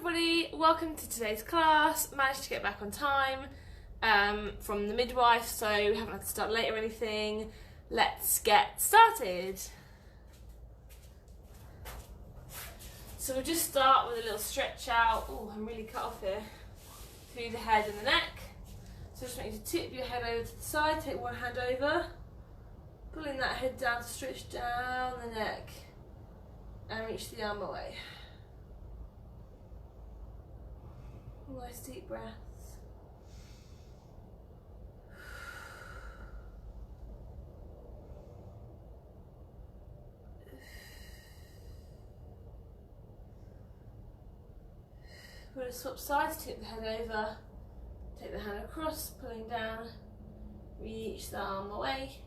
everybody, welcome to today's class. Managed to get back on time from the midwife, so we haven't had to start late or anything. Let's get started. So we'll just start with a little stretch out. Oh, I'm really cut off here. Through the head and the neck. So just want you to tip your head over to the side, take one hand over, pulling that head down to stretch down the neck and reach the arm away. Nice deep breaths. We're going to swap sides, tip the head over, take the hand across, pulling down, reach the arm away.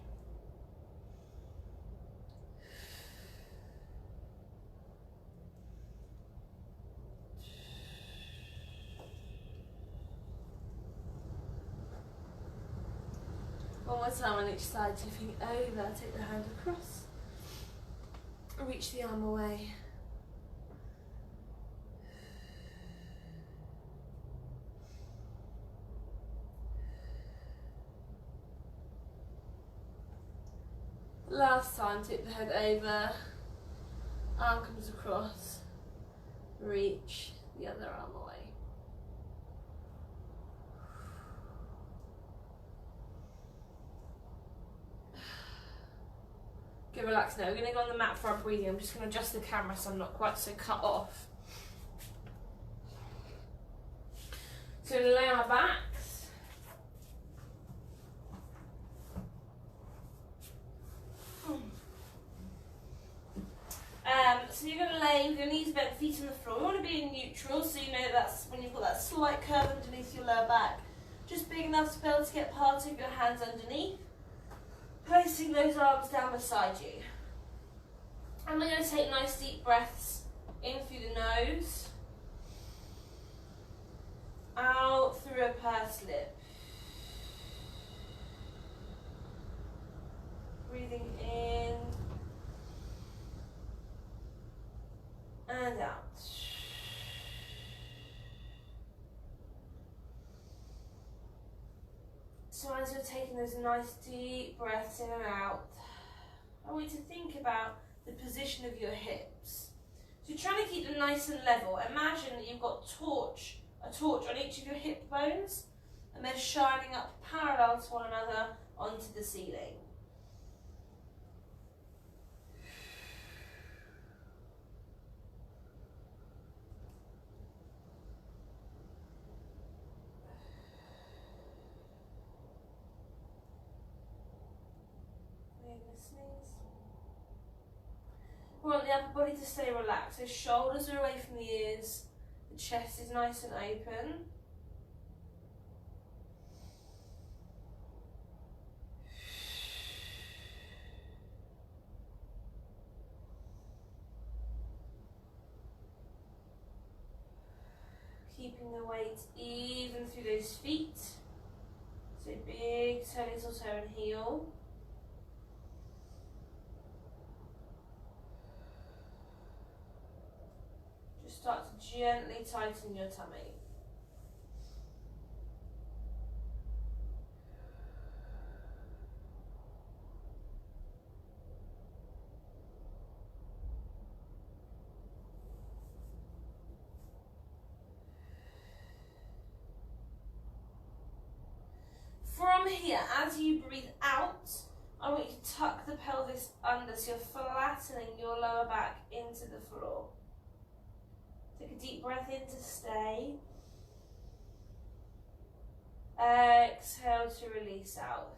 One more time on each side, tipping over, take the hand across, reach the arm away. Last time, tip the head over, arm comes across, reach the other arm away. Good, relax now. We're going to go on the mat for our breathing. I'm just going to adjust the camera so I'm not quite so cut off. So we're going to lay on our backs. So you're going to lay with your knees bent, feet on the floor. We want to be in neutral, so you know that's when you've got that slight curve underneath your lower back. Just big enough to be able to get part of your hands underneath. Placing those arms down beside you. And we're going to take nice deep breaths in through the nose, out through a pursed lip. Breathing in and out. So as you're taking those nice deep breaths in and out, I want you to think about the position of your hips. So you're trying to keep them nice and level. Imagine that you've got a torch on each of your hip bones, and they're shining up parallel to one another onto the ceiling. We want the upper body to stay relaxed, so shoulders are away from the ears, the chest is nice and open. Keeping the weight even through those feet, so big toe, little toe and heel. Start to gently tighten your tummy. From here, as you breathe out, I want you to tuck the pelvis under so you're flattening your lower back into the floor. Take a deep breath in to stay. Exhale to release out.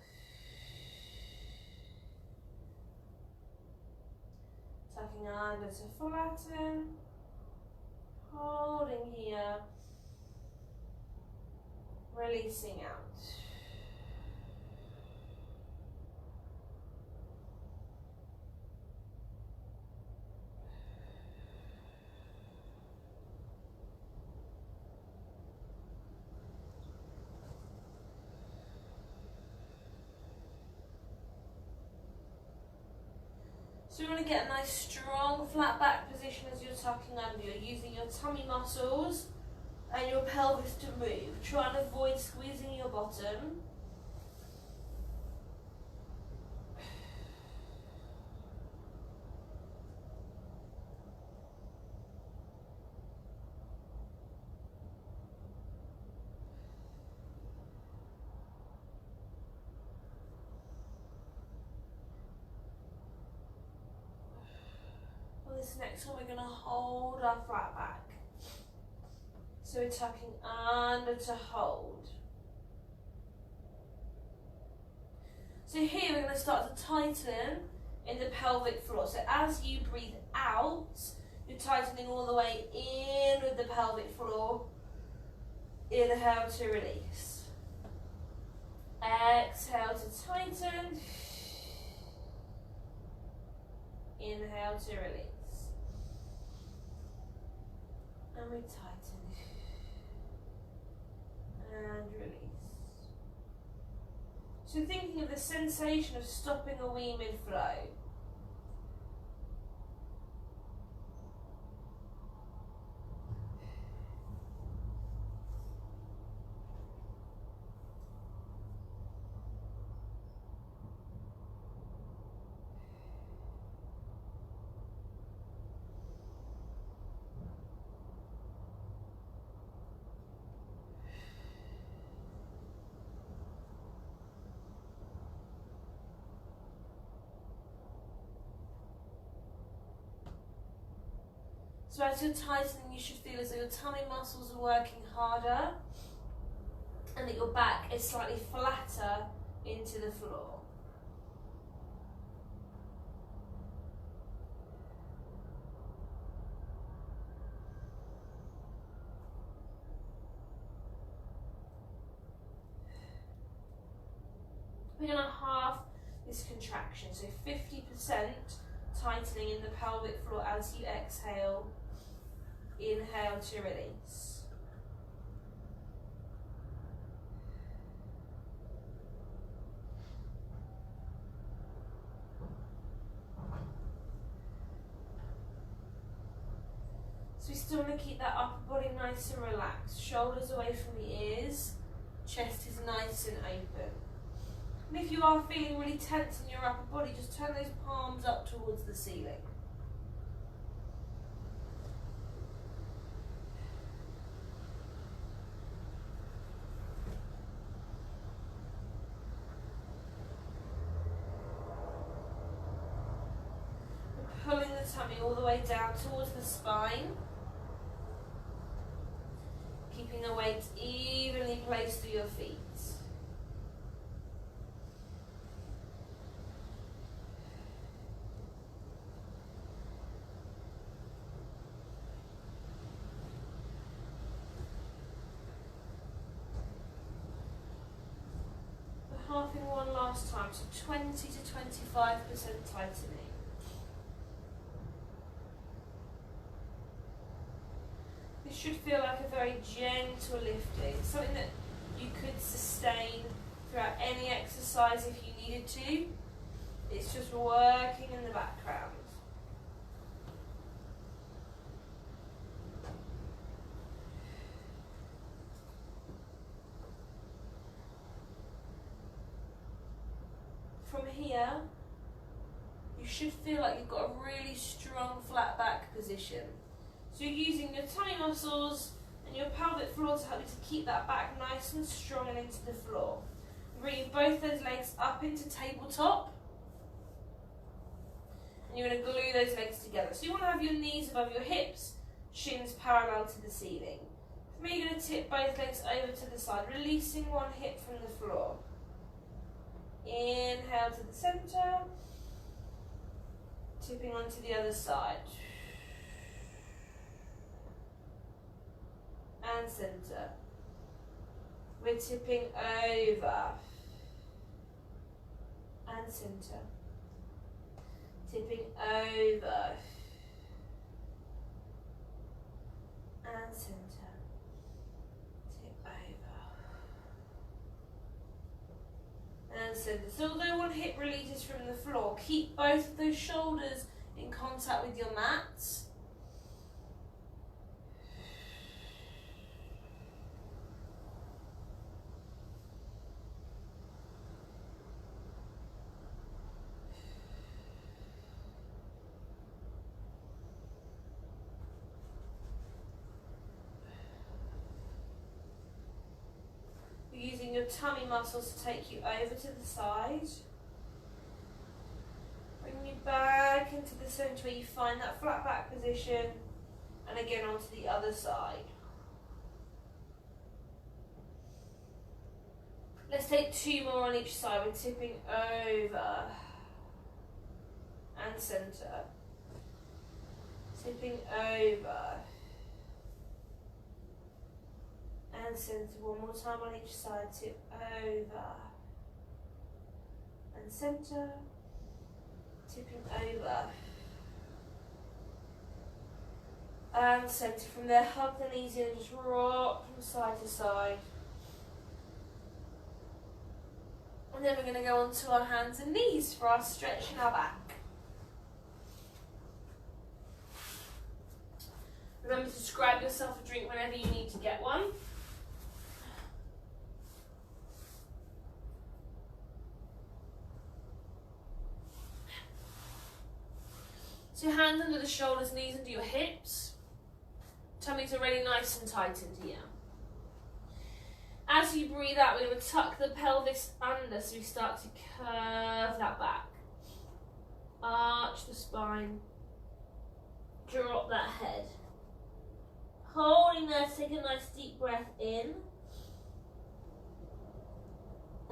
Tucking under to flatten. Holding here. Releasing out. So we want to get a nice strong flat back position as you're tucking under. You're using your tummy muscles and your pelvis to move. Try and avoid squeezing your bottom. This next one, we're going to hold our flat back. So we're tucking under to hold. So here we're going to start to tighten in the pelvic floor. So as you breathe out, you're tightening all the way in with the pelvic floor. Inhale to release. Exhale to tighten. Inhale to release. And we tighten and release. So thinking of the sensation of stopping a wee mid-flow. So as you're tightening, you should feel as though your tummy muscles are working harder and that your back is slightly flatter into the floor. We're going to halve this contraction, so 50% tightening in the pelvic floor as you exhale. Inhale to release. So we still want to keep that upper body nice and relaxed. Shoulders away from the ears. Chest is nice and open. And if you are feeling really tense in your upper body, just turn those palms up towards the ceiling. Pulling the tummy all the way down towards the spine. Keeping the weight evenly placed through your feet. We're halving one last time, so 20 to 25% tightening. This should feel like a very gentle lifting, something that you could sustain throughout any exercise if you needed to. It's just working in the background. From here, you should feel like you've got a really strong flat back position. So you're using your tummy muscles and your pelvic floor to help you to keep that back nice and strong and into the floor. Bringing both those legs up into tabletop. And you're going to glue those legs together. So you want to have your knees above your hips, shins parallel to the ceiling. For me, you're going to tip both legs over to the side, releasing one hip from the floor. Inhale to the centre. Tipping onto the other side. And centre. We're tipping over and centre. Tipping over and centre. Tip over and centre. center. So although one hip releases from the floor, keep both of those shoulders in contact with your mats. Using your tummy muscles to take you over to the side. Bring you back into the center where you find that flat back position, and again onto the other side. Let's take 2 more on each side. We're tipping over and center. Tipping over and center. One more time on each side. Tip over and center. Tipping over and center. From there, hug the knees in and just rock from side to side. And then we're going to go onto our hands and knees for our stretch in our back. Remember to grab yourself a drink whenever you need to get one. So hands under the shoulders, knees under your hips. Tummies are really nice and tight into here. As you breathe out, we're going to tuck the pelvis under so we start to curve that back. Arch the spine. Drop that head. Holding there, take a nice deep breath in.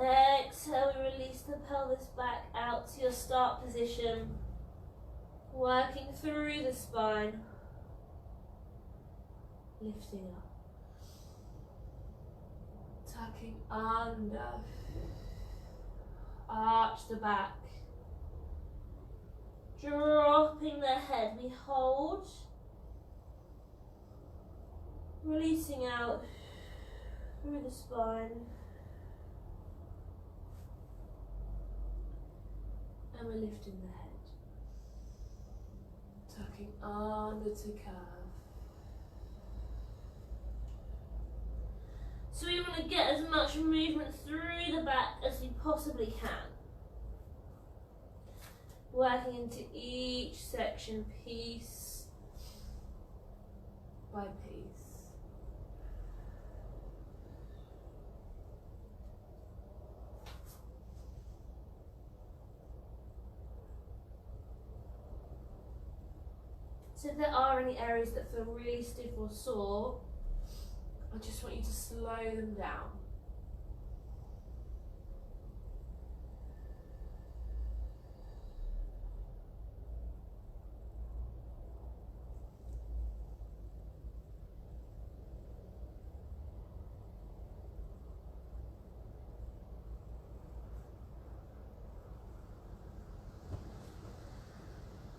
Exhale, we release the pelvis back out to your start position. Working through the spine. Lifting up. Tucking under. Arch the back. Dropping the head. We hold. Releasing out through the spine. And we're lifting the head. Tucking under to curve. So we want to get as much movement through the back as we possibly can. Working into each section piece by piece. So if there are any areas that feel really stiff or sore, I just want you to slow them down.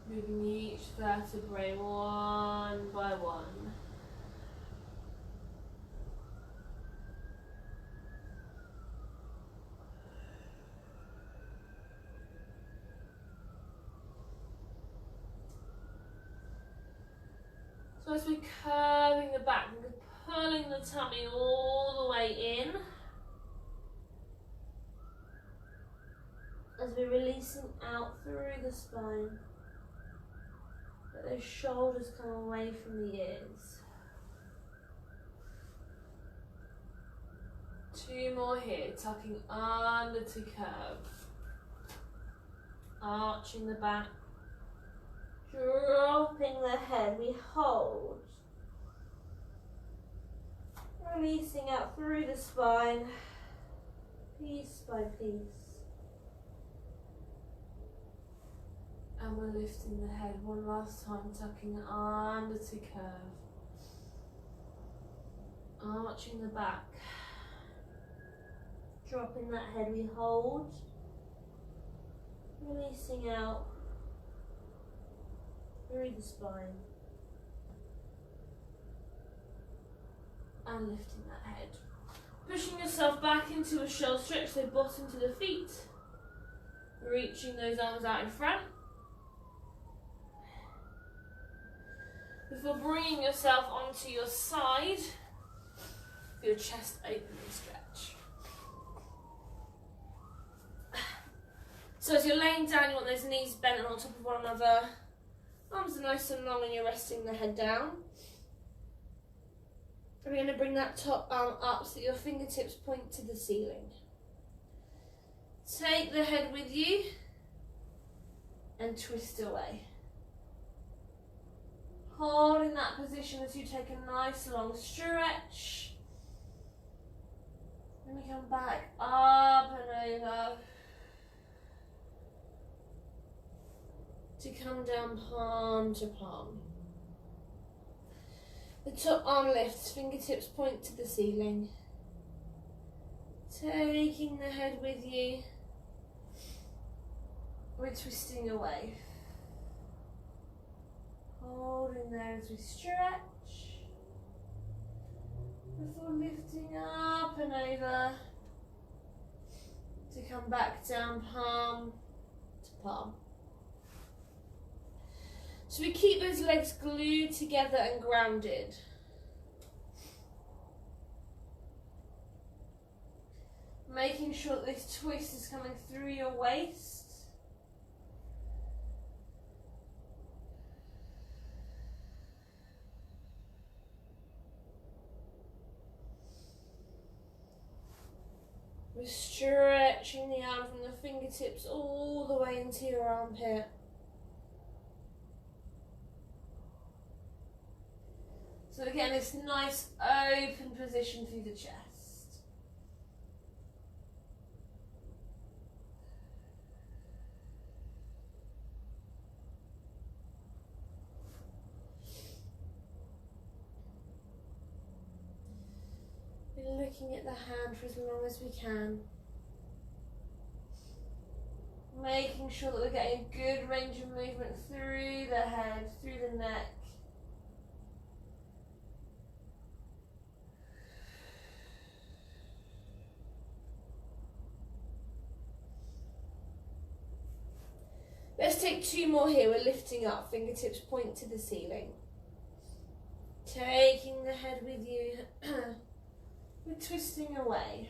Moving each vertebrae one by one. So as we're curving the back, we're pulling the tummy all the way in. As we're releasing out through the spine. Let those shoulders come away from the ears. 2 more here, tucking under to curve. Arching the back. Dropping the head, we hold. Releasing out through the spine, piece by piece. And we're lifting the head one last time, tucking under to curve. Arching the back. Dropping that head, we hold. Releasing out through the spine. And lifting that head. Pushing yourself back into a shell stretch, so bottom to the feet. Reaching those arms out in front. Before bringing yourself onto your side, your chest open and stretch. So as you're laying down, you want those knees bent on top of one another. Arms are nice and long and you're resting the head down. We're going to bring that top arm up so that your fingertips point to the ceiling. Take the head with you and twist away. Hold in that position as you take a nice long stretch. Then we come back up and over. To come down palm to palm. The top arm lifts, fingertips point to the ceiling. Taking the head with you. We're twisting away. Hold in there as we stretch. Before lifting up and over. To come back down palm to palm. So we keep those legs glued together and grounded. Making sure that this twist is coming through your waist. We're stretching the arm from the fingertips all the way into your armpit. So again, this nice open position through the chest. We're looking at the hand for as long as we can. Making sure that we're getting a good range of movement through the head, through the neck. Let's take two more here. We're lifting up, fingertips point to the ceiling. Taking the head with you. We're twisting away.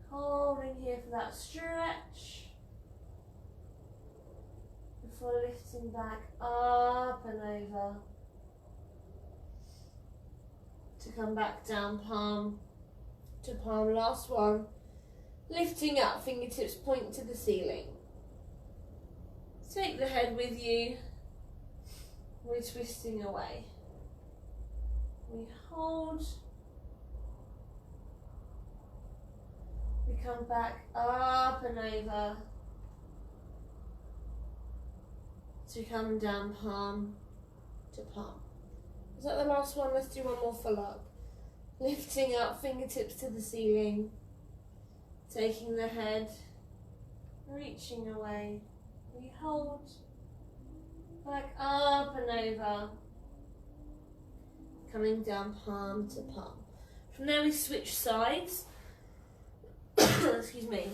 Holding here for that stretch. Before lifting back up and over. To come back down palm to palm. Last one. Lifting up, fingertips point to the ceiling. Take the head with you. We're twisting away. We hold. We come back up and over. To come down palm to palm. Is that the last one? Let's do one more full up. Lifting up, fingertips to the ceiling. Taking the head, reaching away, we hold, back up and over, coming down palm to palm. From there we switch sides, excuse me.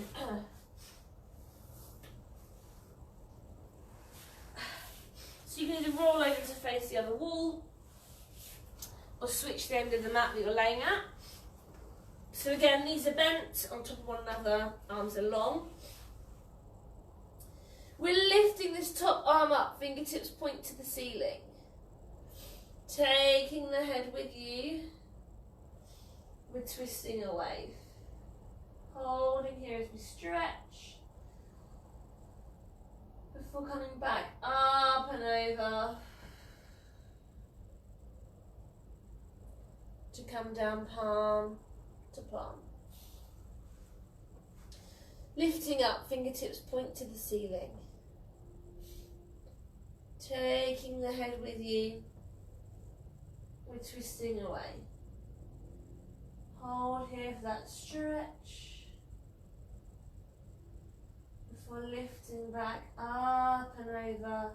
So you can either roll over to face the other wall, or switch the end of the mat that you're laying at. So again, knees are bent on top of one another, arms are long. We're lifting this top arm up, fingertips point to the ceiling. Taking the head with you. We're twisting away. Holding here as we stretch. Before coming back up and over. To come down palm to palm. Lifting up, fingertips point to the ceiling. Taking the head with you. We're twisting away. Hold here for that stretch. Before lifting back up and over.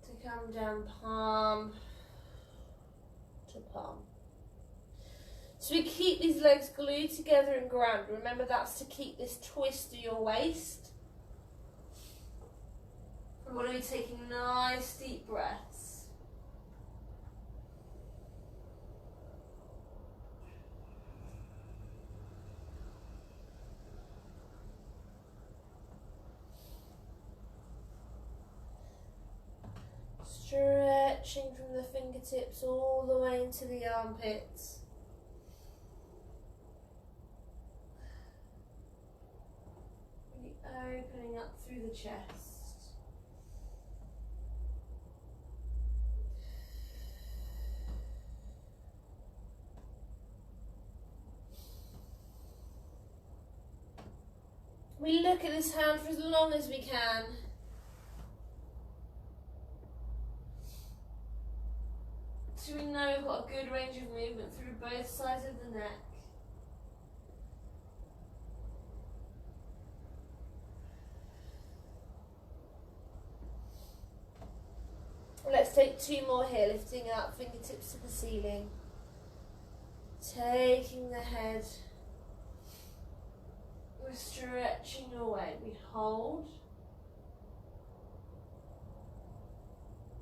To come down palm to palm. So we keep these legs glued together and grounded. Remember, that's to keep this twist of your waist. We're going to be taking nice deep breaths. Stretching from the fingertips all the way into the armpits. Really opening up through the chest. We look at this hand for as long as we can. So we know we've got a good range of movement through both sides of the neck. Let's take 2 more here, lifting up, fingertips to the ceiling. Taking the head. We're stretching away. We hold.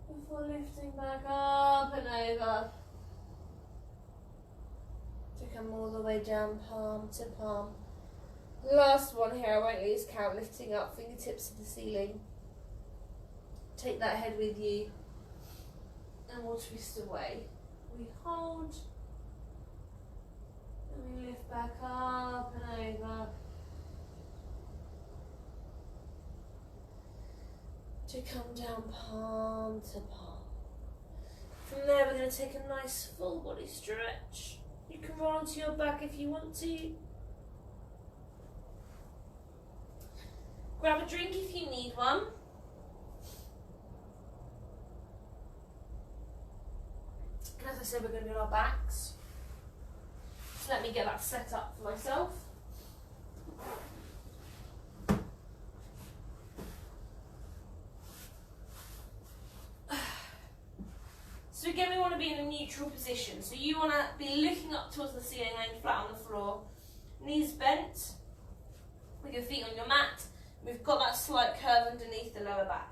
Before lifting back up and over. To come all the way down, palm to palm. Last one here, I won't lose count, lifting up, fingertips to the ceiling. Take that head with you. And we'll twist away. We hold. And we lift back up and over. To come down palm to palm. From there we're going to take a nice full body stretch. You can roll onto your back if you want to. Grab a drink if you need one. And as I said, we're going to do our backs. So let me get that set up for myself. So again, we want to be in a neutral position. So you want to be looking up towards the ceiling and flat on the floor. Knees bent, with your feet on your mat. We've got that slight curve underneath the lower back.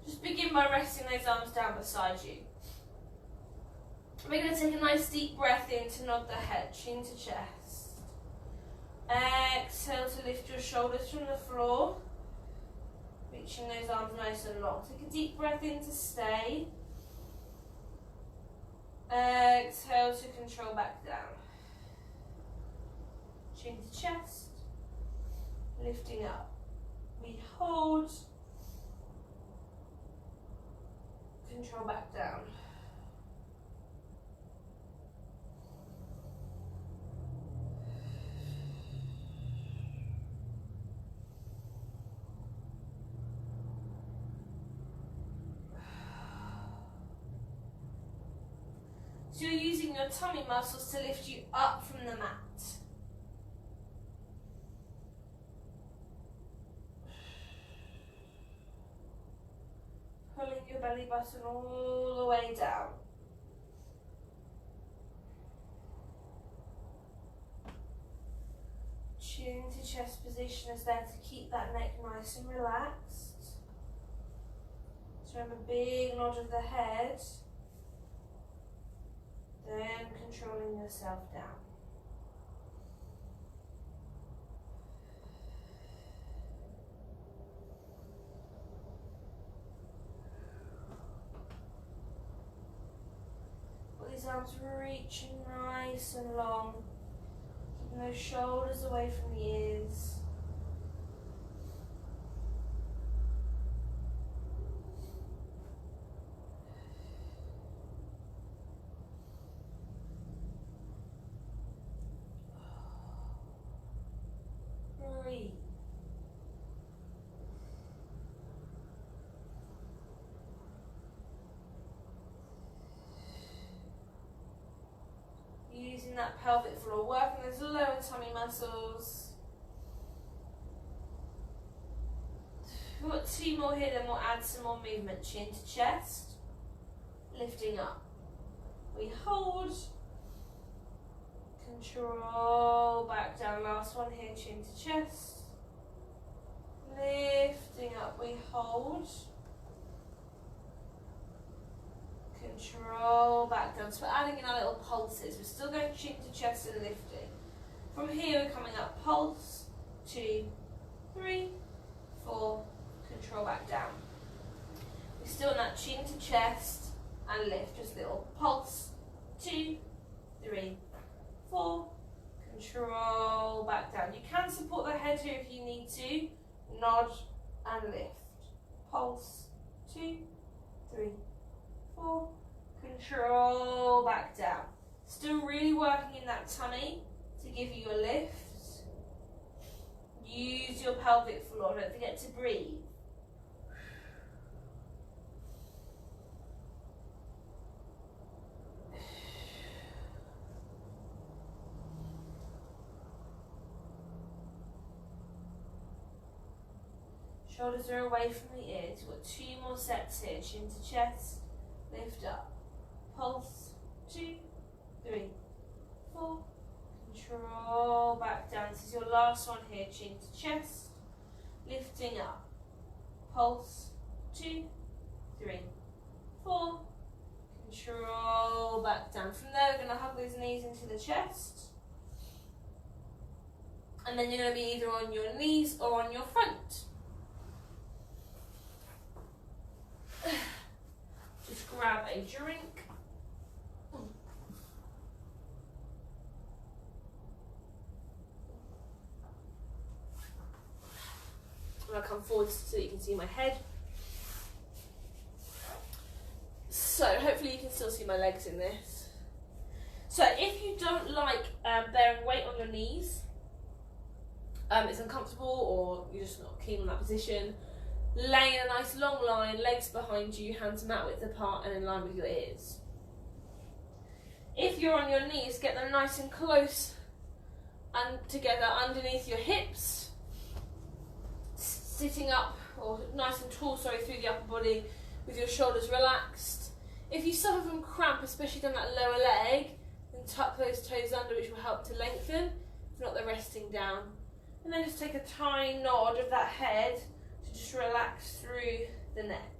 Just begin by resting those arms down beside you. We're going to take a nice deep breath in to nod the head, chin to chest. Exhale to lift your shoulders from the floor. Reaching those arms nice and long. Take a deep breath in to stay. Exhale to control back down. Chin to chest. Lifting up. We hold. Control back down. So you're using your tummy muscles to lift you up from the mat. Pulling your belly button all the way down. Chin to chest position is there to keep that neck nice and relaxed. So remember, big nod of the head. Then controlling yourself down. Got these arms reaching nice and long. Keeping those shoulders away from the ears. Using that pelvic floor, working those lower tummy muscles. We've got 2 more here, then we'll add some more movement. Chin to chest, lifting up. we hold, control, back down, last one here, chin to chest, lifting up, we hold, control, back down. So we're adding in our little pulses, we're still going chin to chest and lifting. From here we're coming up, pulse, 2, 3, 4, control, back down. We're still in that chin to chest and lift, just little pulse, 2, 3, 4, control, back down. You can support the head here if you need to, nod and lift, pulse, 2, 3, 4, control, back down. Still really working in that tummy to give you a lift. Use your pelvic floor, don't forget to breathe. Shoulders are away from the ears. We've got 2 more sets here. Chin to chest, lift up. Pulse, 2, 3, 4. Control, back down. This is your last one here. Chin to chest, lifting up. Pulse, 2, 3, 4. Control, back down. From there, we're going to hug those knees into the chest. And then you're going to be either on your knees or on your front. Just grab a drink. I'm going to come forward so that you can see my head. So hopefully you can still see my legs in this. So if you don't like bearing weight on your knees, it's uncomfortable or you're just not keen on that position, lay in a nice long line, legs behind you, hands mat width apart and in line with your ears. If you're on your knees, get them nice and close and together underneath your hips, sitting up or nice and tall, through the upper body with your shoulders relaxed. If you suffer from cramp, especially down that lower leg, then tuck those toes under, which will help to lengthen. If not, they're resting down. And then just take a tiny nod of that head to just relax through the neck.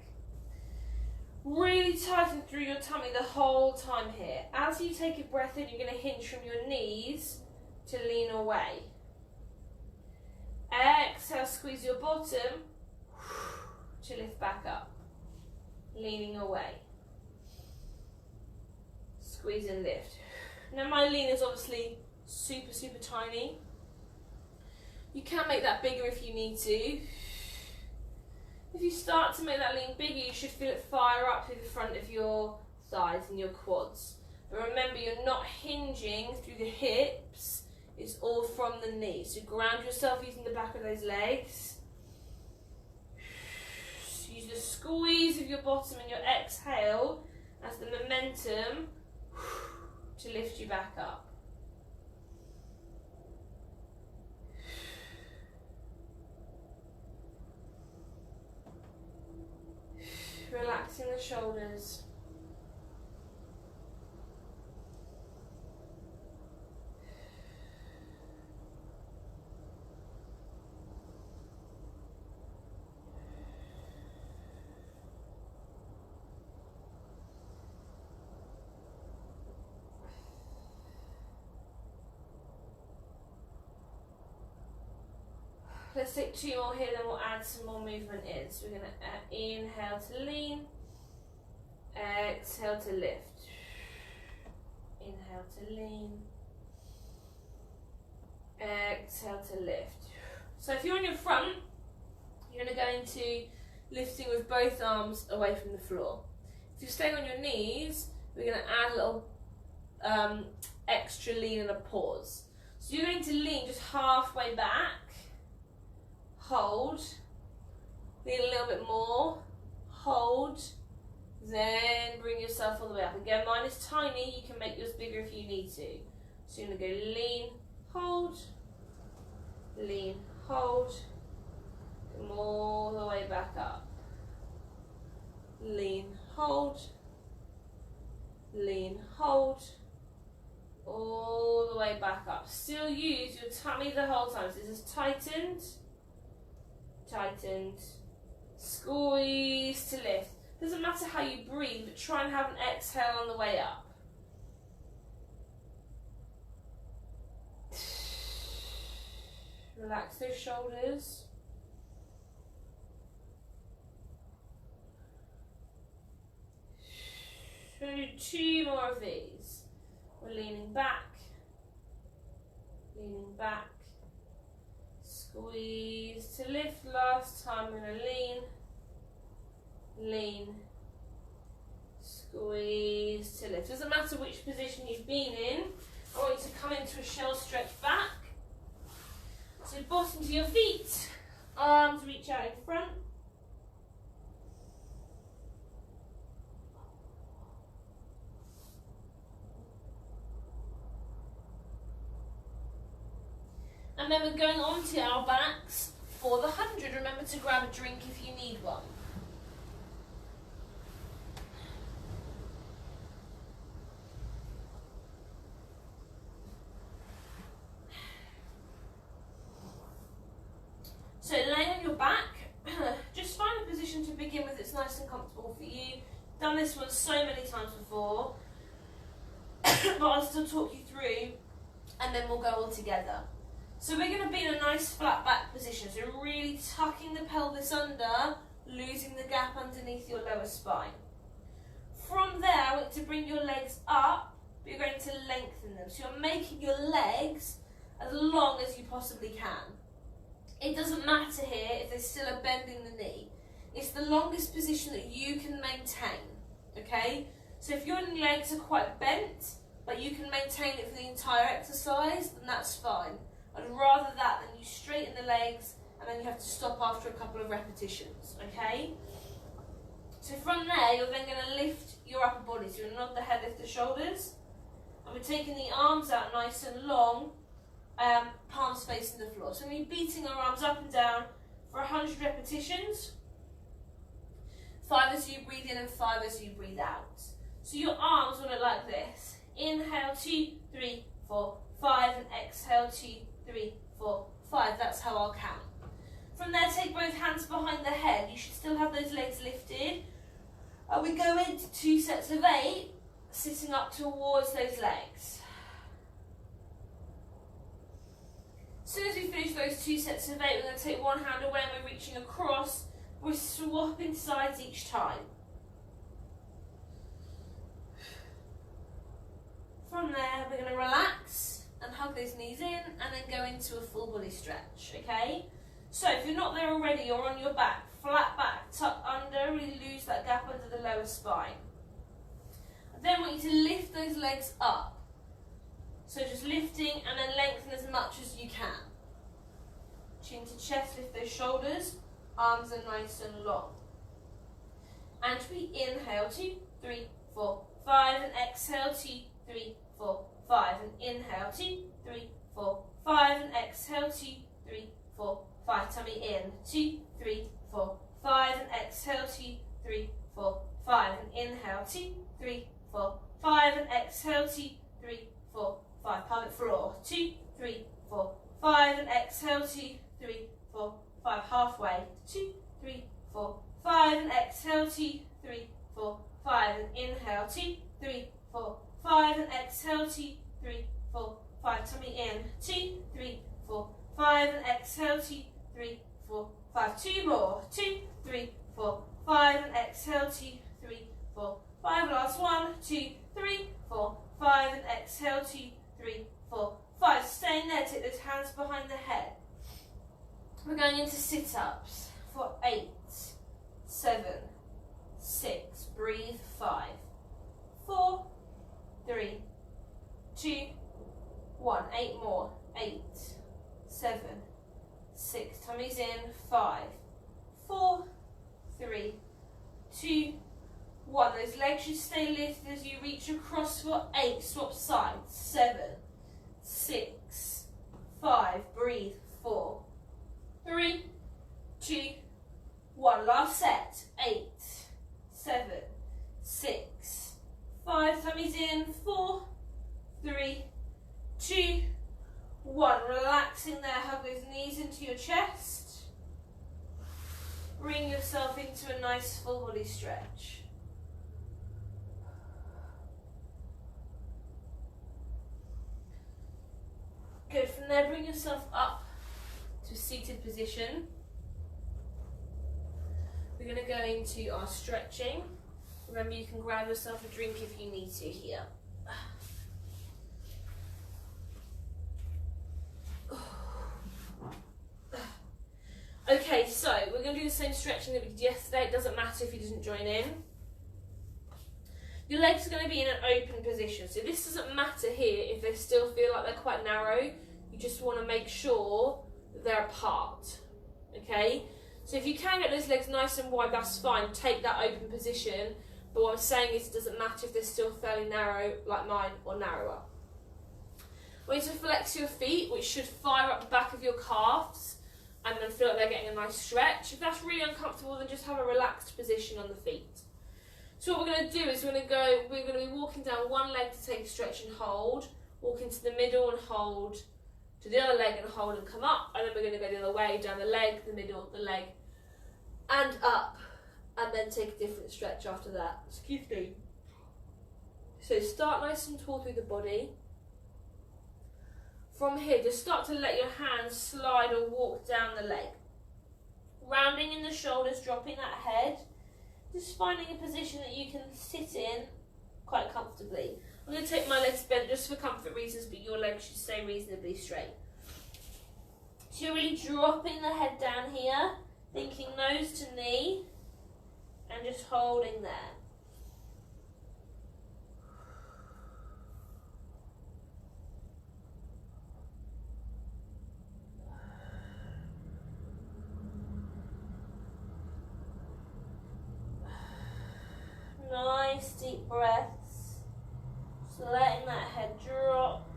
Really tighten through your tummy the whole time here. As you take a breath in, you're going to hinge from your knees to lean away. Exhale, squeeze your bottom to lift back up. Leaning away. Squeeze and lift. Now my lean is obviously super, super tiny. You can make that bigger if you need to. If you start to make that lean bigger, you should feel it fire up through the front of your thighs and your quads. But remember, you're not hinging through the hips, it's all from the knees. So ground yourself using the back of those legs. Use the squeeze of your bottom and your exhale as the momentum to lift you back up. Relaxing the shoulders. Let's take 2 more here, then we'll add some more movement in. So we're going to inhale to lean, exhale to lift. Inhale to lean, exhale to lift. So if you're on your front, you're going to go into lifting with both arms away from the floor. If you're staying on your knees, we're going to add a little extra lean and a pause. So you're going to lean just halfway back, hold, lean a little bit more, hold, then bring yourself all the way up. Again, mine is tiny, you can make yours bigger if you need to. So you're going to go lean, hold, come all the way back up. Lean, hold, lean, hold, all the way back up. Still use your tummy the whole time. So this is tightened, tightened, squeeze to lift. Doesn't matter how you breathe, but try and have an exhale on the way up. Relax those shoulders. We're going to do 2 more of these. We're leaning back, squeeze to lift. Last time we're going to lean, squeeze to lift. Doesn't matter which position you've been in. I want you to come into a shell stretch back. So bottom to your feet, arms reach out in front. And then we're going on to our backs for the 100. Remember to grab a drink if you need one. So laying on your back, just find a position to begin with that's nice and comfortable for you. Done this one so many times before, but I'll still talk you through and then we'll go all together. So we're going to be in a nice flat back position, so really tucking the pelvis under, losing the gap underneath your lower spine. From there, I want you to bring your legs up, but you're going to lengthen them. So you're making your legs as long as you possibly can. It doesn't matter here if there's still a bend in the knee. It's the longest position that you can maintain, okay? So if your legs are quite bent, but you can maintain it for the entire exercise, then that's fine. I'd rather that than you straighten the legs and then you have to stop after a couple of repetitions, okay? So from there, you're then going to lift your upper body. So you're nod the head, lift the shoulders. And we're taking the arms out nice and long, palms facing the floor. So we're beating our arms up and down for 100 repetitions. 5 as you breathe in and 5 as you breathe out. So your arms will look like this. Inhale, 2, 3, 4, 5, and exhale, 2, 3, 4, 5. That's how I'll count. From there, take both hands behind the head. You should still have those legs lifted. We go into 2 sets of 8, sitting up towards those legs. As soon as we finish those 2 sets of 8, we're going to take one hand away and we're reaching across. We're swapping sides each time. From there, we're going to relax and hug those knees in and then go into a full body stretch, okay? So if you're not there already, you're on your back, flat back, tuck under, really lose that gap under the lower spine. I then want you to lift those legs up. So just lifting and then lengthen as much as you can. Chin to chest, lift those shoulders, arms are nice and long. And we inhale, 2, 3, 4, 5, and exhale, 2, 3, 4, 5, and inhale, 2, 3, 4, 5, and exhale, 2, 3, 4, 5, tummy in, 2, 3, 4, 5, and exhale, 2, 3, 4, 5, and inhale, 2, 3, 4, 5, and exhale, 2, 3, 4, 5, pelvic floor, 2, 3, 4, 5, and exhale, 2, 3, 4, 5, halfway, 2, 3, 4, 5, and exhale, 2, 3, 4, 5, and inhale, 2, 3, 4, 5, and exhale, 2, 3, 4, 5, tummy in, 2, 3, 4, 5, and exhale, 2, 3, 4, 5, 2 more, 2, 3, 4, 5, and exhale, 2, 3, 4, 5, last 1, 2, 3, 4, 5, and exhale, 2, 3, 4, 5, staying there, take those hands behind the head. We're going into sit-ups for 8, 7, 6, breathe, 5, 4, 3, 2, 1, 8 more, 8, 7, 6, tummies in, 5, 4, 3, 2, 1, those legs should stay lifted as you reach across for 8, swap sides, 7, 6, 5, breathe, 4, 3, 2, 1, last set, 8, 7, 6, 5, tummies relaxing there, hug those knees into your chest. Bring yourself into a nice full body stretch. Good, from there bring yourself up to a seated position. We're going to go into our stretching. Remember, you can grab yourself a drink if you need to here. Okay, so we're going to do the same stretching that we did yesterday. It doesn't matter if you didn't join in. Your legs are going to be in an open position. So this doesn't matter here if they still feel like they're quite narrow. You just want to make sure that they're apart. Okay? So if you can get those legs nice and wide, that's fine. Take that open position. But what I'm saying is it doesn't matter if they're still fairly narrow, like mine, or narrower. I want you to flex your feet, which should fire up the back of your calves, and then feel like they're getting a nice stretch. If that's really uncomfortable, then just have a relaxed position on the feet. So what we're going to do is we're going to be walking down one leg to take a stretch and hold, walk into the middle and hold, to the other leg and hold and come up, and then we're going to go the other way, down the leg, the middle, the leg, and up, and then take a different stretch after that. Excuse me. So start nice and tall through the body. From here, just start to let your hands slide or walk down the leg. Rounding in the shoulders, dropping that head. Just finding a position that you can sit in quite comfortably. I'm going to take my legs bent just for comfort reasons, but your legs should stay reasonably straight. So you're really dropping the head down here, thinking nose to knee, and just holding there. Nice deep breaths, just letting that head drop.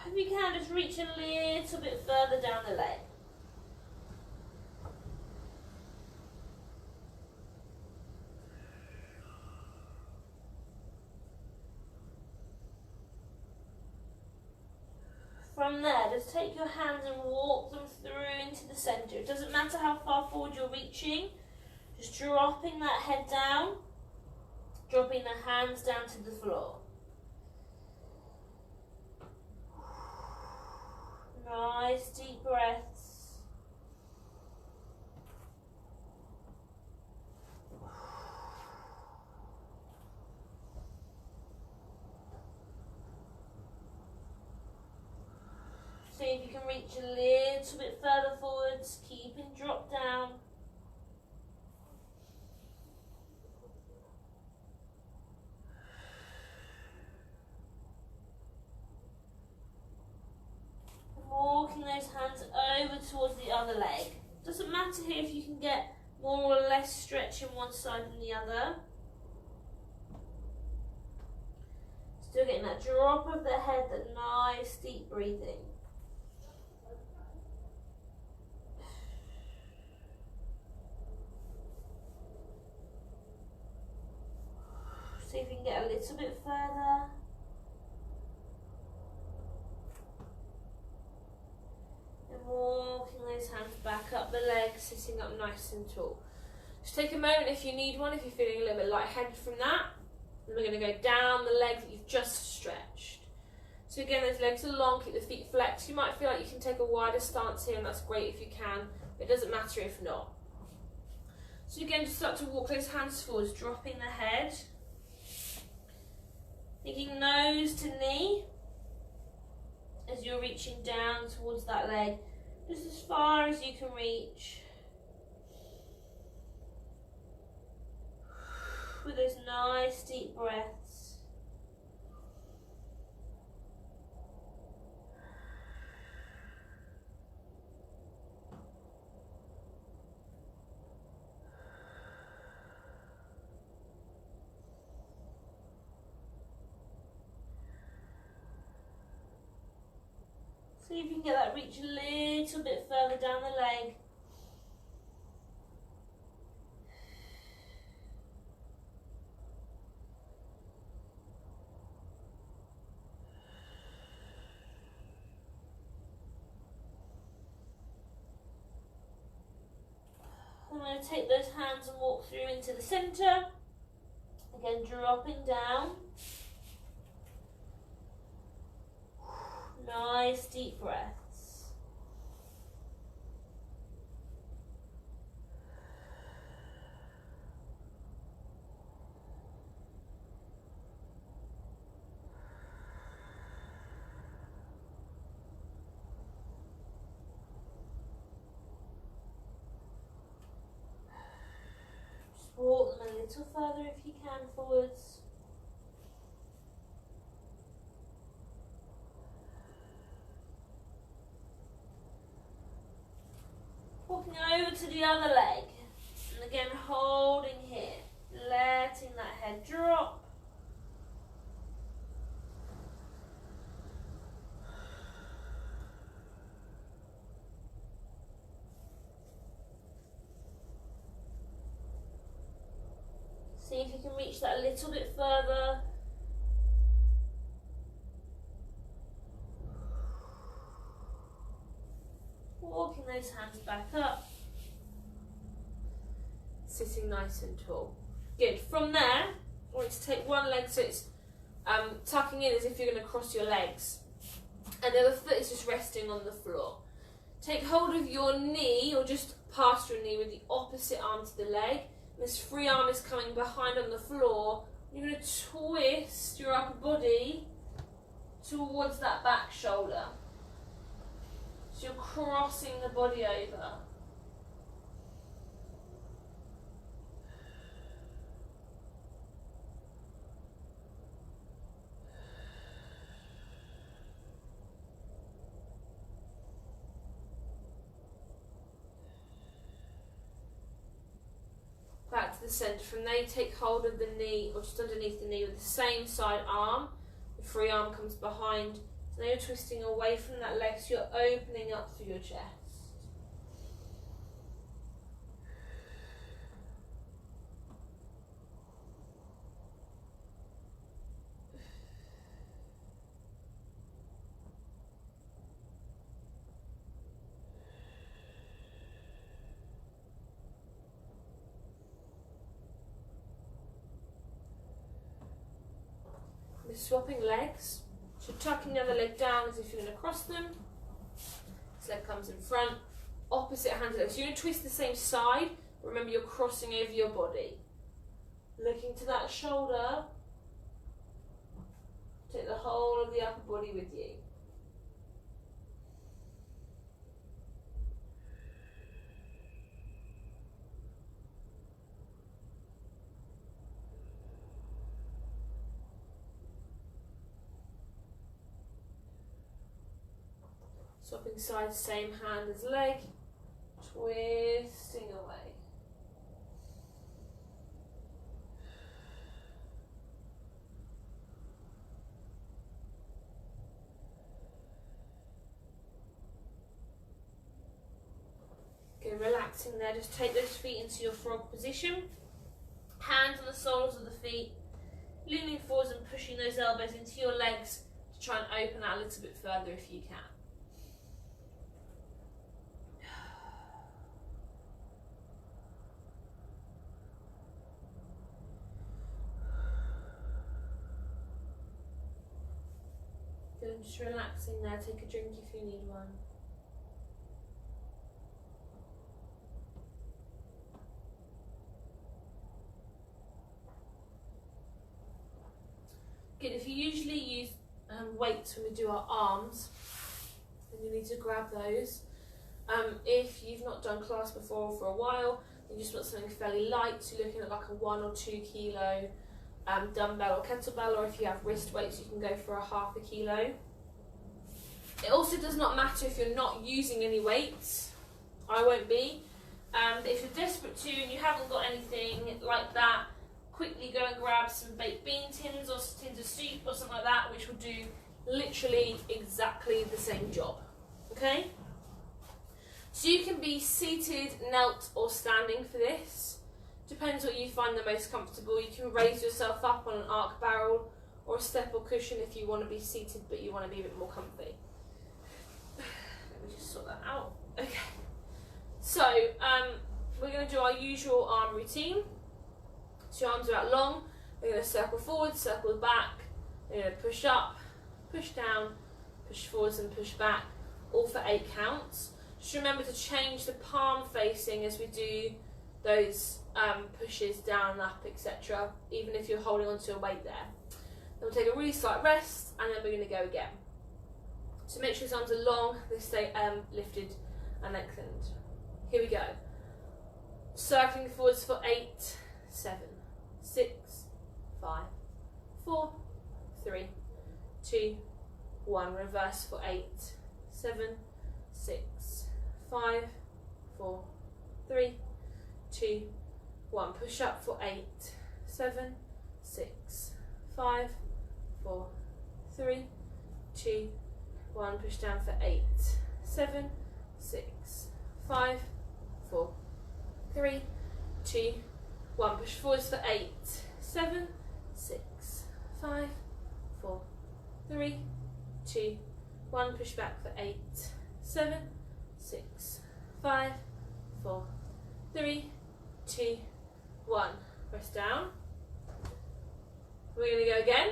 If you can, just reach a little bit further down the leg. From there, just take your hands and walk them through into the centre. It doesn't matter how far forward you're reaching, just dropping that head down, dropping the hands down to the floor. Nice deep breaths. See if you can reach a little bit further forwards, keeping drop down. Walking those hands over towards the other leg. Doesn't matter here if you can get more or less stretch in one side than the other. Still getting that drop of the head, that nice deep breathing. See if you can get a little bit further. And walking those hands back up the legs, sitting up nice and tall. Just take a moment if you need one, if you're feeling a little bit lightheaded from that. Then we're going to go down the leg that you've just stretched. So again, those legs are long, keep the feet flexed. You might feel like you can take a wider stance here, and that's great if you can. It doesn't matter if not. So again, just start to walk those hands forwards, dropping the head. Thinking nose to knee as you're reaching down towards that leg, just as far as you can reach. With those nice deep breaths. See if you can get that reach a little bit further down the leg. going to take those hands and walk through into the centre. Again, dropping down. Nice deep breaths. Walk them a little further if you can forwards. Walking over to the other leg. And again holding here. Letting that head drop. See if you can reach that a little bit further. Walking those hands back up. Sitting nice and tall. Good. From there, I want you to take one leg, so it's tucking in as if you're going to cross your legs. And the other foot is just resting on the floor. Take hold of your knee, or just past your knee with the opposite arm to the leg. This free arm is coming behind on the floor. You're going to twist your upper body towards that back shoulder. So you're crossing the body over. Back to the centre. From there, you take hold of the knee, or just underneath the knee, with the same side arm. The free arm comes behind. So now you're twisting away from that leg, so you're opening up through your chest. We're swapping legs. So tucking the other leg down as if you're going to cross them. This leg comes in front. Opposite hand to leg. So you're going to twist the same side. Remember, you're crossing over your body. Looking to that shoulder. Take the whole of the upper body with you. Swapping sides, same hand as leg, twisting away. Good, relaxing there, just take those feet into your frog position. Hands on the soles of the feet, leaning forwards and pushing those elbows into your legs to try and open out a little bit further if you can. Good, just relaxing there, take a drink if you need one. Good, if you usually use weights when we do our arms, then you need to grab those. If you've not done class before for a while, you just want something fairly light, so you're looking at like a 1 or 2 kilo dumbbell or kettlebell, or if you have wrist weights, you can go for a ½ kilo. It also does not matter if you're not using any weights. I won't be. If you're desperate to and you haven't got anything like that, quickly go and grab some baked bean tins or tins of soup or something like that, which will do literally exactly the same job. Okay? So you can be seated, knelt or standing for this. Depends what you find the most comfortable. You can raise yourself up on an arc barrel or a step or cushion if you want to be seated but you want to be a bit more comfy. Let me just sort that out. Okay. So, we're going to do our usual arm routine. So your arms are out long. We're going to circle forward, circle back. We're going to push up, push down, push forwards and push back, all for 8 counts. Just remember to change the palm facing as we do those pushes down and up, etc. Even if you're holding onto a weight there. Then we'll take a really slight rest, and then we're going to go again. So make sure your arms are long, they stay lifted and lengthened. Here we go. Circling forwards for 8, 7, 6, 5, 4, 3, 2, 1. Reverse for 8, 7, 6, 5, 4, 3, 2, 1. Push up for 8, 7, 6, 5, 4, 3, 2, 1. Push down for 8, 7, 6, 5, 4, 3, 2, 1. Push forwards for 8, 7, 6, 5, 4, 3, 2, 1. Push back for 8, 7, 6, 5, 4, 3, 2, 1. Press down. We're going to go again.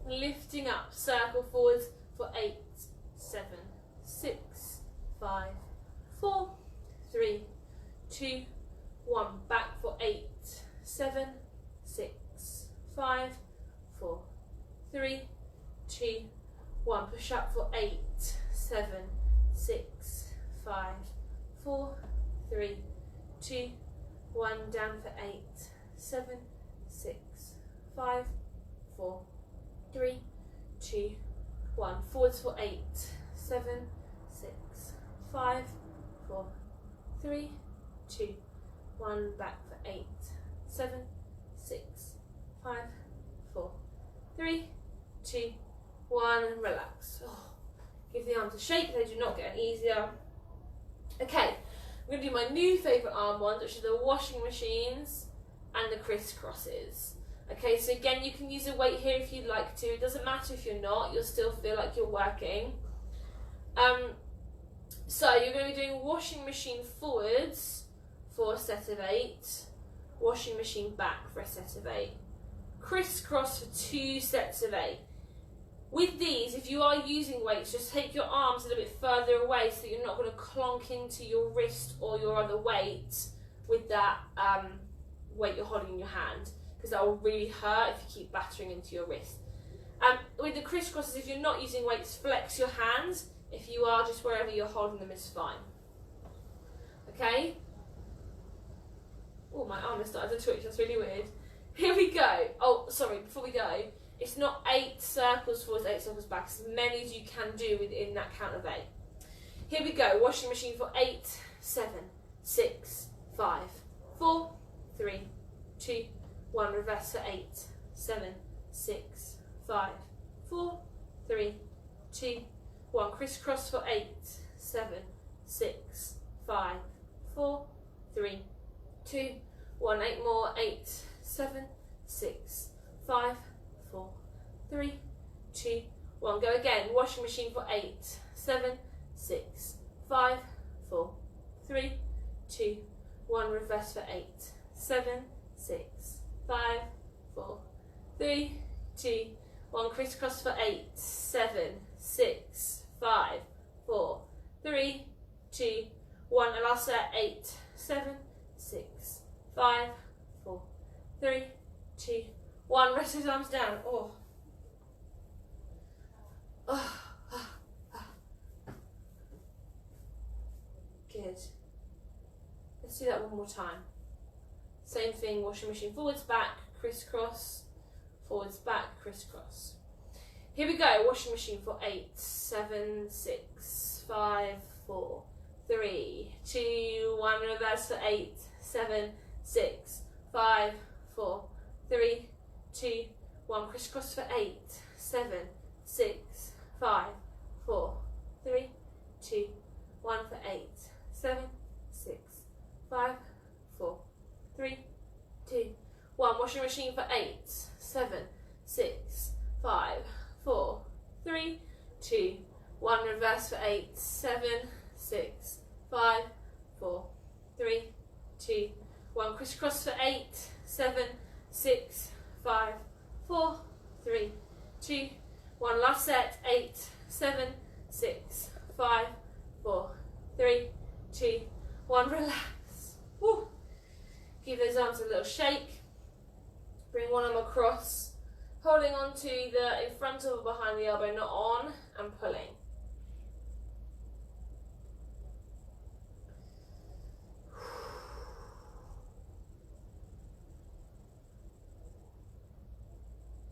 Lifting up, circle forwards for 8, 7, 6, 5, 4, 3, 2, 1. Back for 8, 7, 6, 5, 4, 3, 2, 1. Push up for 8, 7, 6, 5, 4, 3, 2, 1. Down for 8, 7, 6, 5, 4, 3, 2, 1. Forwards for 8, 7, 6, 5, 4, 3, 2, 1. Back for 8, 7, 6, 5, 4, 3, 2, 1. And relax. Oh, give the arms a shake, they do not get any easier. Okay, I'm going to do my new favourite arm ones, which are the washing machines and the crisscrosses. Okay, so again, you can use a weight here if you'd like to. It doesn't matter if you're not, you'll still feel like you're working. So you're going to be doing washing machine forwards for a set of 8, washing machine back for a set of 8, crisscross for 2 sets of 8. With these, if you are using weights, just take your arms a little bit further away so that you're not going to clonk into your wrist or your other weight with that weight you're holding in your hand, because that will really hurt if you keep battering into your wrist. With the crisscrosses, if you're not using weights, flex your hands. If you are, just wherever you're holding them is fine. Okay? Oh, my arm has started to twitch, that's really weird. Here we go. Oh, sorry, before we go, it's not 8 circles forwards, 8 circles back, as many as you can do within that count of 8. Here we go, washing machine for 8, 7, 6, 5, 4, 3, 2, 1. Reverse for 8, 7, 6, 5, 4, 3, 2, 1. Crisscross for 8, 7, 6, 5, 4, 3, 2, 1. 8 more, 8, 7, 6, 5, 4, 3, 2, 1. Go again. Washing machine for 8, 7, 6, 5, 4, 3, 2, 1. Reverse for 8, 7, 6, 5, 4, 3, 2, 1. Crisscross for 8, 7, 6, 5, 4, 3, 2, 1. And last set, 8, 7, 6, 5, 4, 3, 2, 1. Rest his arms down. Oh. Good. Let's do that one more time. Same thing, washing machine forwards, back, crisscross, forwards, back, crisscross. Here we go, washing machine for 8, 7, 6, 5, 4, 3, 2, 1. Reverse for 8, 7, 6, 5, 4, 3, 2, 1. Crisscross for 8, 7, 6, 5, 4, 3, 2, 1 for 8, 7, 6, 5, 4, 3, 2, 1. Washing machine for 8, 7, 6, 5, 4, 3, 2, 1. Reverse for 8, 7, 6, 5, 4, 3, 2, 1. Crisscross for 8, 7, 6, 5, 4, 3, 2, 1. Last set. 8, 7, 6, 5, 4, 3, 2, 1. Relax. Woo. Give those arms a little shake. Bring one arm across, holding on to the in front of or behind the elbow, not on, and pulling.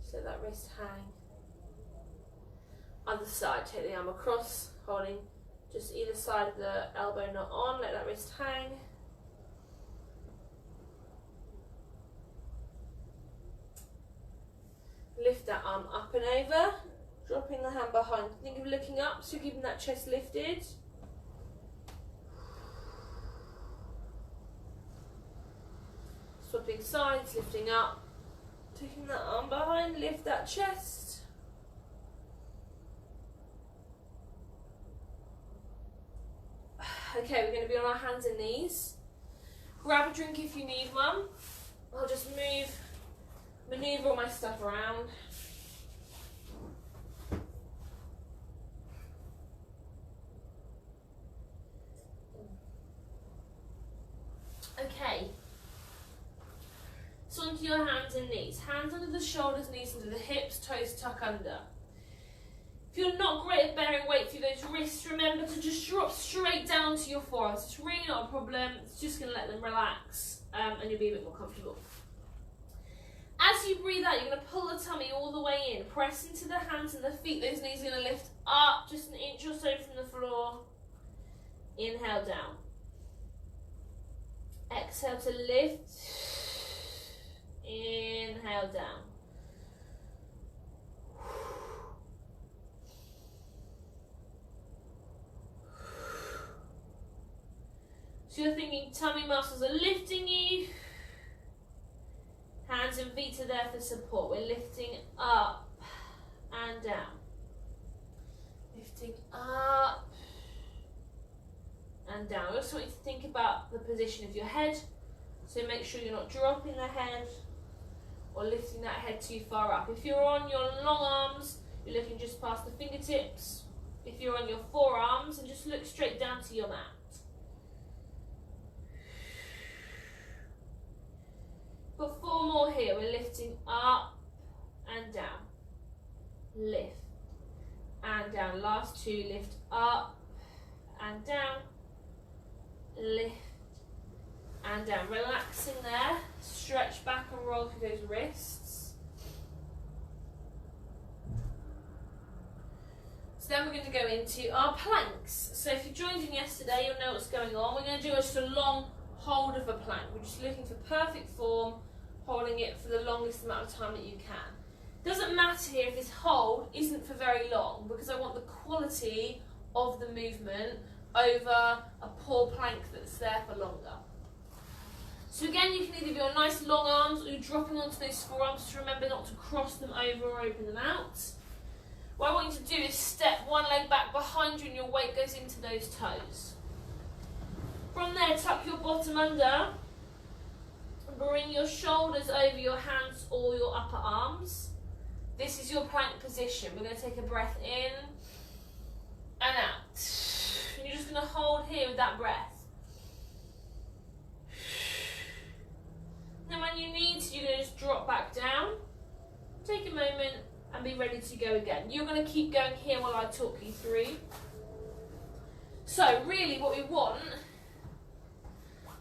Just let that wrist hang. Other side, take the arm across, holding just either side of the elbow, not on, let that wrist hang. Lift that arm up and over, dropping the hand behind. Think of looking up, so keeping that chest lifted. Swapping sides, lifting up, taking that arm behind, lift that chest. Okay, we're going to be on our hands and knees. Grab a drink if you need one. I'll just maneuver all my stuff around. Okay. So onto your hands and knees. Hands under the shoulders, knees under the hips, toes tuck under. If you're not great at bearing weight through those wrists, remember to just drop straight down to your forearms. It's really not a problem. It's just going to let them relax and you'll be a bit more comfortable. As you breathe out, you're going to pull the tummy all the way in. Press into the hands and the feet. Those knees are going to lift up just an inch or so from the floor. Inhale down. Exhale to lift. Inhale down. So you're thinking tummy muscles are lifting you. Hands and feet are there for support. We're lifting up and down. Lifting up and down. I also want you to think about the position of your head. So make sure you're not dropping the head or lifting that head too far up. If you're on your long arms, you're looking just past the fingertips. If you're on your forearms, and just look straight down to your mat. Got 4 more here. We're lifting up and down. Lift and down. Last 2, lift up and down. Lift and down. Relaxing there. Stretch back and roll through those wrists. So then we're going to go into our planks. So if you joined in yesterday, you'll know what's going on. We're going to do just a long hold of a plank. We're just looking for perfect form, holding it for the longest amount of time that you can. Doesn't matter here if this hold isn't for very long, because I want the quality of the movement over a poor plank that's there for longer. So again, you can either be on nice long arms or you're dropping onto those forearms. Just remember not to cross them over or open them out. What I want you to do is step one leg back behind you and your weight goes into those toes. From there, tuck your bottom under. Bring your shoulders over your hands or your upper arms. This is your plank position. We're going to take a breath in and out. And you're just going to hold here with that breath. Then when you need to, you're going to just drop back down. Take a moment and be ready to go again. You're going to keep going here while I talk you through. So really what we want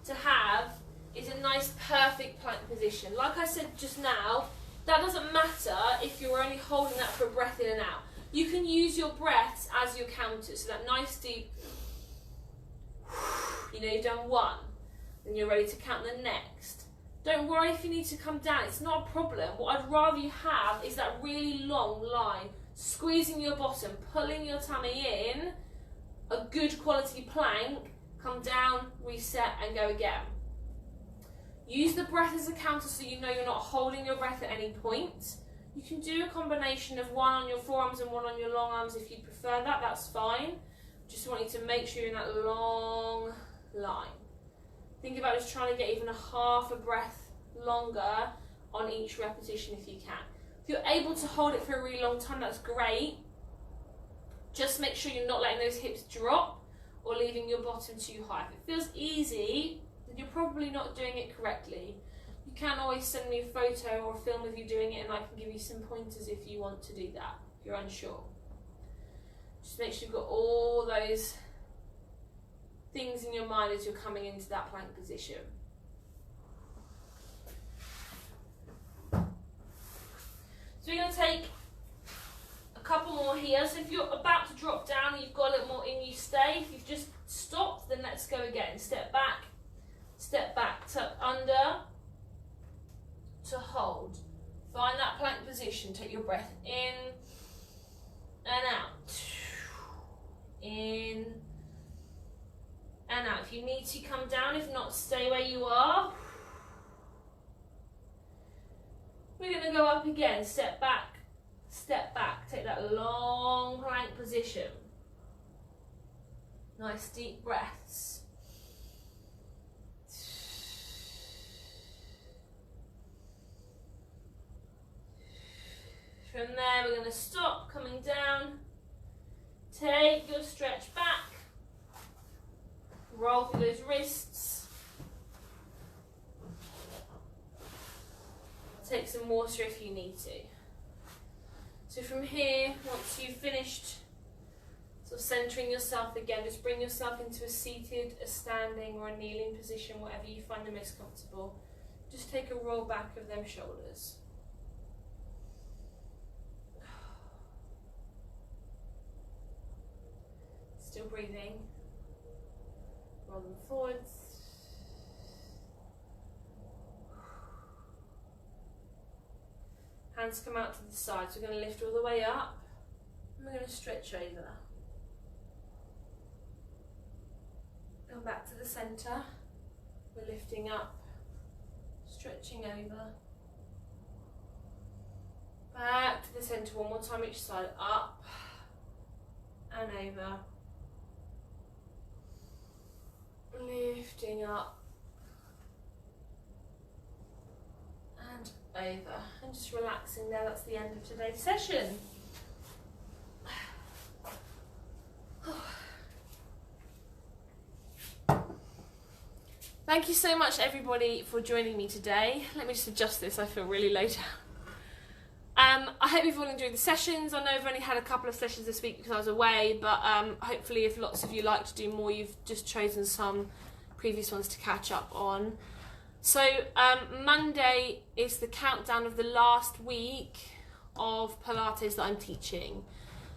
to have is a nice perfect plank position. Like I said just now, that doesn't matter if you're only holding that for a breath in and out. You can use your breaths as your counter. So that nice deep, you've done 1, then you're ready to count the next. Don't worry if you need to come down, it's not a problem. What I'd rather you have is that really long line, squeezing your bottom, pulling your tummy in, a good quality plank, come down, reset and go again. Use the breath as a counter so you know you're not holding your breath at any point. You can do a combination of 1 on your forearms and 1 on your long arms if you prefer that, that's fine. Just want you to make sure you're in that long line. Think about just trying to get even a half a breath longer on each repetition if you can. If you're able to hold it for a really long time, that's great. Just make sure you're not letting those hips drop or leaving your bottom too high. If it feels easy, then you're probably not doing it correctly. You can always send me a photo or a film of you doing it, and I can give you some pointers if you want to do that, if you're unsure. Just make sure you've got all those things in your mind as you're coming into that plank position. So we're going to take a couple more here. So if you're about to drop down and you've got a little more in you, stay. If you've just stopped, then let's go again. Step back, tuck under, to hold. Find that plank position. Take your breath in and out. In and out. If you need to, come down. If not, stay where you are. We're going to go up again. Step back. Take that long plank position. Nice deep breaths. From there, we're going to stop, coming down. Take your stretch back. Roll through those wrists. Take some water if you need to. So from here, once you've finished sort of centering yourself again, just bring yourself into a seated, a standing or a kneeling position, whatever you find the most comfortable. Just take a roll back of them shoulders. Still breathing. Roll them forwards. Hands come out to the sides. We're going to lift all the way up. And we're going to stretch over. Come back to the centre. We're lifting up. Stretching over. Back to the centre one more time each side. Up and over. Lifting up and over, and just relaxing there. That's the end of today's session. Thank you so much everybody for joining me today. Let me just adjust this, I feel really low down. I hope you've all enjoyed the sessions. I know I've only had a couple of sessions this week because I was away, but hopefully if lots of you like to do more, you've just chosen some previous ones to catch up on. So Monday is the countdown of the last week of Pilates that I'm teaching.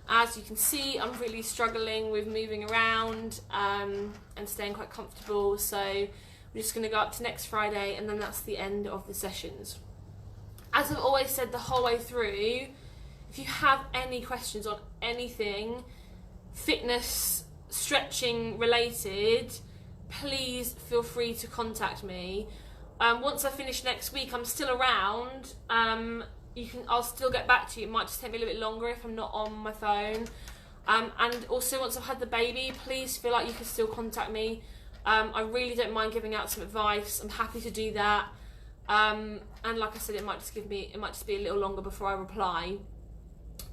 As you can see, I'm really struggling with moving around and staying quite comfortable, so we're just going to go up to next Friday, and then that's the end of the sessions. As I've always said the whole way through, if you have any questions on anything fitness, stretching related, please feel free to contact me. Once I finish next week, I'm still around. I'll still get back to you. It might just take me a little bit longer if I'm not on my phone. And also, once I've had the baby, please feel like you can still contact me. I really don't mind giving out some advice. I'm happy to do that. And like I said, it might just be a little longer before I reply.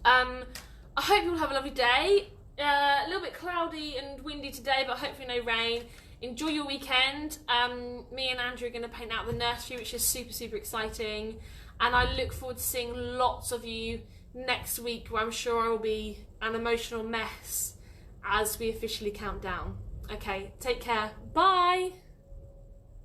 I hope you'll have a lovely day. A little bit cloudy and windy today, but hopefully no rain. Enjoy your weekend. Me and Andrew are going to paint out the nursery, which is super, super exciting. And I look forward to seeing lots of you next week, where I'm sure I will be an emotional mess as we officially count down. Okay, take care. Bye.